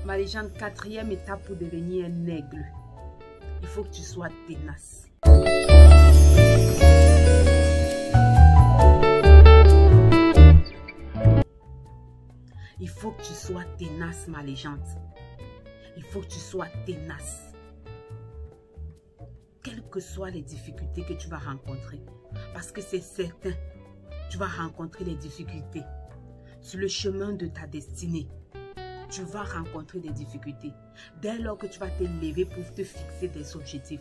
Ma légende, quatrième étape pour devenir un aigle. Il faut que tu sois tenace. Il faut que tu sois tenace, ma légende. Il faut que tu sois tenace. Quelles que soient les difficultés que tu vas rencontrer. Parce que c'est certain, tu vas rencontrer les difficultés. Sur le chemin de ta destinée, tu vas rencontrer des difficultés. Dès lors que tu vas te lever pour te fixer des objectifs,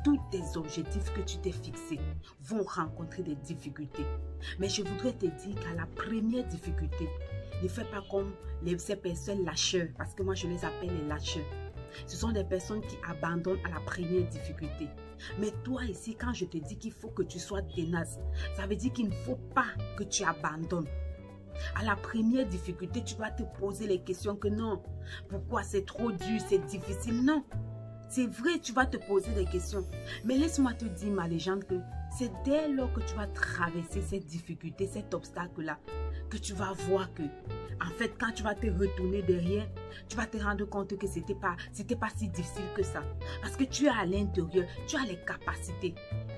tous tes objectifs que tu t'es fixés vont rencontrer des difficultés. Mais je voudrais te dire qu'à la première difficulté, ne fais pas comme ces personnes lâcheurs, parce que moi je les appelle les lâcheurs. Ce sont des personnes qui abandonnent à la première difficulté. Mais toi ici, quand je te dis qu'il faut que tu sois tenace, ça veut dire qu'il ne faut pas que tu abandonnes. À la première difficulté, tu vas te poser les questions que non, pourquoi c'est trop dur, c'est difficile. Non, c'est vrai, tu vas te poser des questions. Mais laisse-moi te dire, ma légende, que c'est dès lors que tu vas traverser cette difficulté, cet obstacle-là, que tu vas voir que, en fait, quand tu vas te retourner derrière, tu vas te rendre compte que c'était pas si difficile que ça. Parce que tu es à l'intérieur, tu as les capacités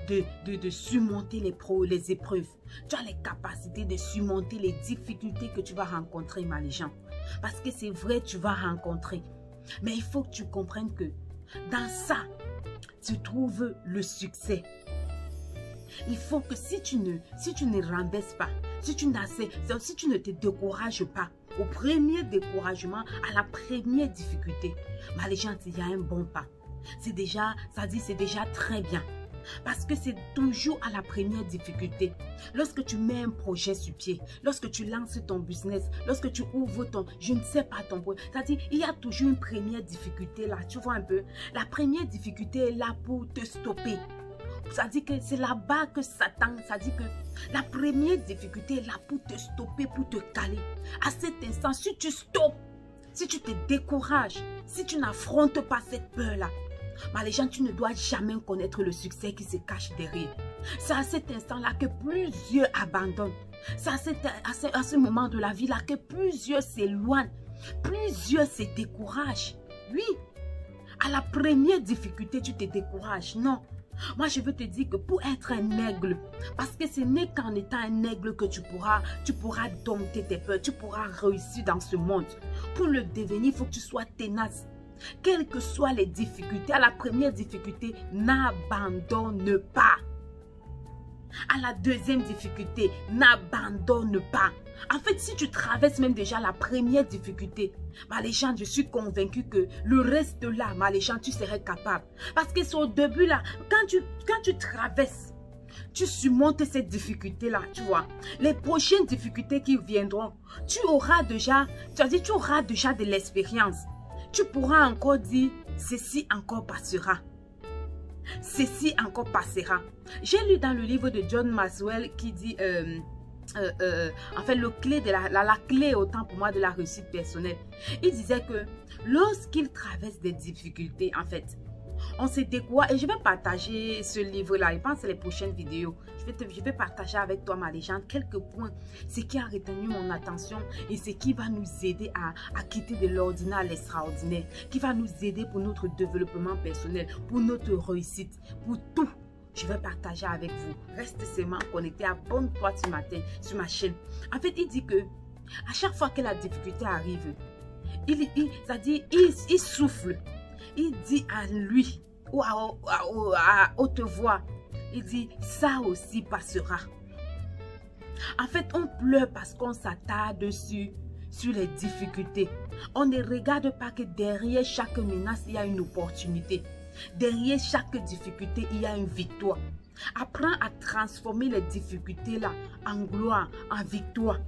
de surmonter les épreuves. Tu as les capacités de surmonter les difficultés que tu vas rencontrer, ma légende. Parce que c'est vrai, tu vas rencontrer. Mais il faut que tu comprennes que dans ça, tu trouves le succès. Il faut que si tu ne renverses pas, si tu ne te décourages pas au premier découragement, à la première difficulté, ma légende, il y a un bon pas. C'est déjà très bien. Parce que c'est toujours à la première difficulté. Lorsque tu mets un projet sur pied, lorsque tu lances ton business, lorsque tu ouvres ton projet, c'est-à-dire il y a toujours une première difficulté là, tu vois un peu. La première difficulté est là pour te stopper. Ça dit que c'est là-bas que Satan, ça dit que la première difficulté est là pour te stopper, pour te caler. À cet instant, si tu stoppes, si tu te décourages, si tu n'affrontes pas cette peur-là, ma légende, tu ne dois jamais connaître le succès qui se cache derrière. C'est à cet instant-là que plusieurs abandonnent. C'est à ce moment de la vie-là que plusieurs s'éloignent. Plusieurs se découragent. Oui, à la première difficulté, tu te décourages. Non. Moi, je veux te dire que pour être un aigle, parce que ce n'est qu'en étant un aigle que tu pourras dompter tes peurs, tu pourras réussir dans ce monde. Pour le devenir, il faut que tu sois tenace. Quelles que soient les difficultés, à la première difficulté, n'abandonne pas. À la deuxième difficulté, n'abandonne pas. En fait, si tu traverses même déjà la première difficulté, ma légende, je suis convaincue que le reste là, ma légende, tu serais capable. Parce que c'est au début là, quand tu traverses, tu surmontes cette difficulté-là, tu vois. Les prochaines difficultés qui viendront, tu auras déjà de l'expérience. Tu pourras encore dire, ceci encore passera. Ceci encore passera. J'ai lu dans le livre de John Maxwell qui dit, en fait, la clé autant pour moi de la réussite personnelle. Il disait que lorsqu'il traverse des difficultés, en fait, on se découvre, et je vais partager ce livre-là, je pense que c'est les prochaines vidéos. Je vais partager avec toi, ma légende, quelques points, ce qui a retenu mon attention et ce qui va nous aider à quitter de l'ordinaire à l'extraordinaire, qui va nous aider pour notre développement personnel, pour notre réussite, pour tout. Je vais partager avec vous. Reste seulement connecté, abonne-toi sur ma chaîne. En fait, il dit que à chaque fois que la difficulté arrive, il souffle. Il dit à lui, ou à haute voix, il dit, ça aussi passera. En fait, on pleure parce qu'on s'attarde sur les difficultés. On ne regarde pas que derrière chaque menace, il y a une opportunité. Derrière chaque difficulté, il y a une victoire. Apprends à transformer les difficultés là en gloire, en victoire.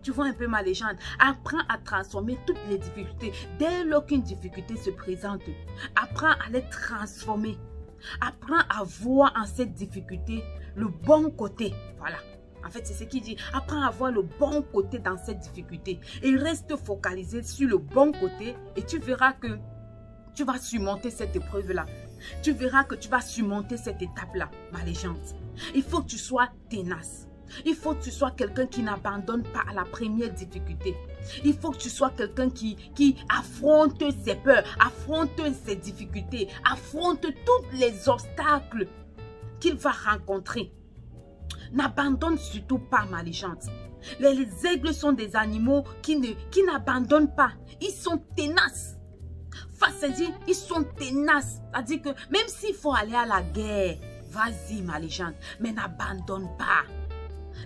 Tu vois un peu ma légende. Apprends à transformer toutes les difficultés. Dès lors qu'une difficulté se présente, apprends à les transformer. Apprends à voir en cette difficulté le bon côté. Voilà. En fait, c'est ce qu'il dit. Apprends à voir le bon côté dans cette difficulté. Et reste focalisé sur le bon côté. Et tu verras que tu vas surmonter cette épreuve-là. Tu verras que tu vas surmonter cette étape-là, ma légende. Il faut que tu sois tenace. Il faut que tu sois quelqu'un qui n'abandonne pas à la première difficulté. Il faut que tu sois quelqu'un qui affronte ses peurs, affronte ses difficultés, affronte tous les obstacles qu'il va rencontrer. N'abandonne surtout pas, ma légende. Les aigles sont des animaux qui n'abandonnent pas. Ils sont tenaces. C'est-à-dire, ils sont tenaces. C'est-à-dire que même s'il faut aller à la guerre, vas-y, ma légende, mais n'abandonne pas.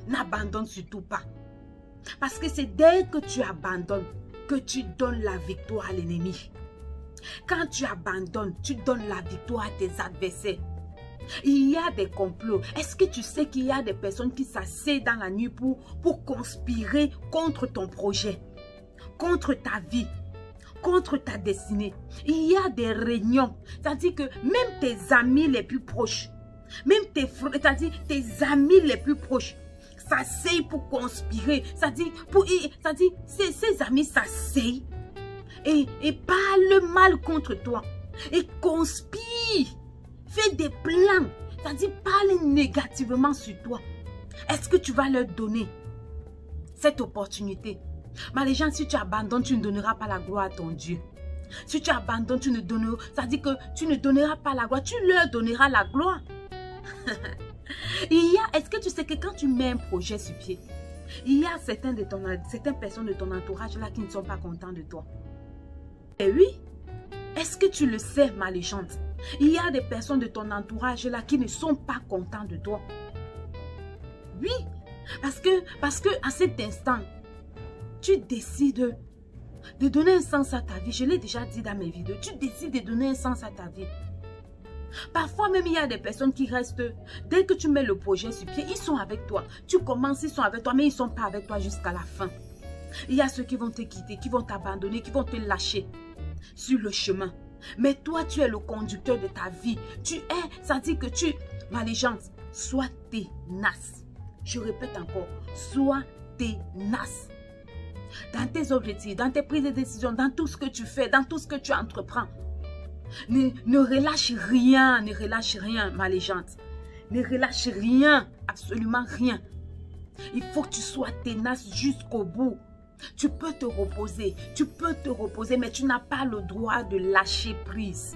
N'abandonne surtout pas. Parce que c'est dès que tu abandonnes que tu donnes la victoire à l'ennemi. Quand tu abandonnes, tu donnes la victoire à tes adversaires. Il y a des complots. Est-ce que tu sais qu'il y a des personnes qui s'asseyent dans la nuit pour conspirer contre ton projet, contre ta vie, contre ta destinée? Il y a des réunions. C'est-à-dire que même tes amis les plus proches, même tes frères, c'est-à-dire tes amis les plus proches, s'asseyent pour conspirer. C'est-à-dire, ces amis s'asseyent et parlent mal contre toi. Et conspirent. Fais des plans. C'est-à-dire, parle négativement sur toi. Est-ce que tu vas leur donner cette opportunité? Mais les gens, si tu abandonnes, tu ne donneras pas la gloire à ton Dieu. Si tu abandonnes, tu ne donneras, c'est-à-dire que tu ne donneras pas la gloire, tu leur donneras la gloire. Est-ce que tu sais que quand tu mets un projet sur pied, il y a certaines personnes de ton entourage là qui ne sont pas contents de toi? Et oui, est-ce que tu le sais, ma légende? Il y a des personnes de ton entourage là qui ne sont pas contents de toi. Oui, parce que à cet instant, tu décides de donner un sens à ta vie. Je l'ai déjà dit dans mes vidéos. Tu décides de donner un sens à ta vie. Parfois même, il y a des personnes qui restent, dès que tu mets le projet sur pied, ils sont avec toi. Tu commences, ils sont avec toi, mais ils ne sont pas avec toi jusqu'à la fin. Il y a ceux qui vont te quitter, qui vont t'abandonner, qui vont te lâcher sur le chemin. Mais toi, tu es le conducteur de ta vie. Tu es, ça dit que ma légende, sois tenace. Je répète encore, sois tenace. Dans tes objectifs, dans tes prises de décision, dans tout ce que tu fais, dans tout ce que tu entreprends. Ne relâche rien, ma légende. Ne relâche rien, absolument rien. Il faut que tu sois tenace jusqu'au bout. Tu peux te reposer, mais tu n'as pas le droit de lâcher prise.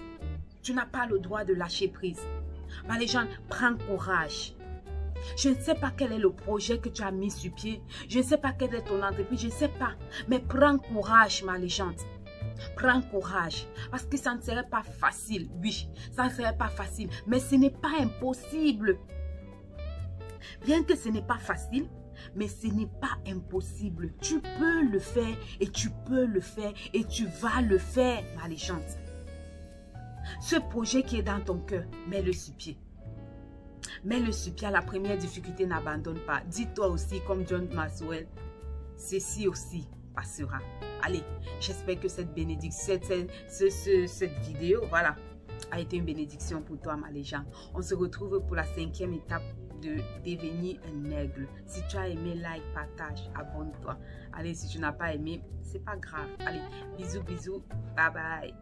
Tu n'as pas le droit de lâcher prise. Ma légende, prends courage. Je ne sais pas quel est le projet que tu as mis sur pied. Je ne sais pas quelle est ton entreprise, je ne sais pas. Mais prends courage, ma légende. Prends courage, parce que ça ne serait pas facile. Oui, ça ne serait pas facile, mais ce n'est pas impossible. Bien que ce n'est pas facile, mais ce n'est pas impossible. Tu peux le faire et tu peux le faire et tu vas le faire, ma légende. Ce projet qui est dans ton cœur, mets-le sur pied. Mets-le sur pied à la première difficulté, n'abandonne pas. Dis-toi aussi, comme John Maxwell, ceci aussi passera. Allez, j'espère que cette bénédiction, cette vidéo, voilà, a été une bénédiction pour toi, ma légende. On se retrouve pour la 5e étape de devenir un aigle. Si tu as aimé, like, partage, abonne-toi. Allez, si tu n'as pas aimé, c'est pas grave. Allez, bisous, bisous, bye bye.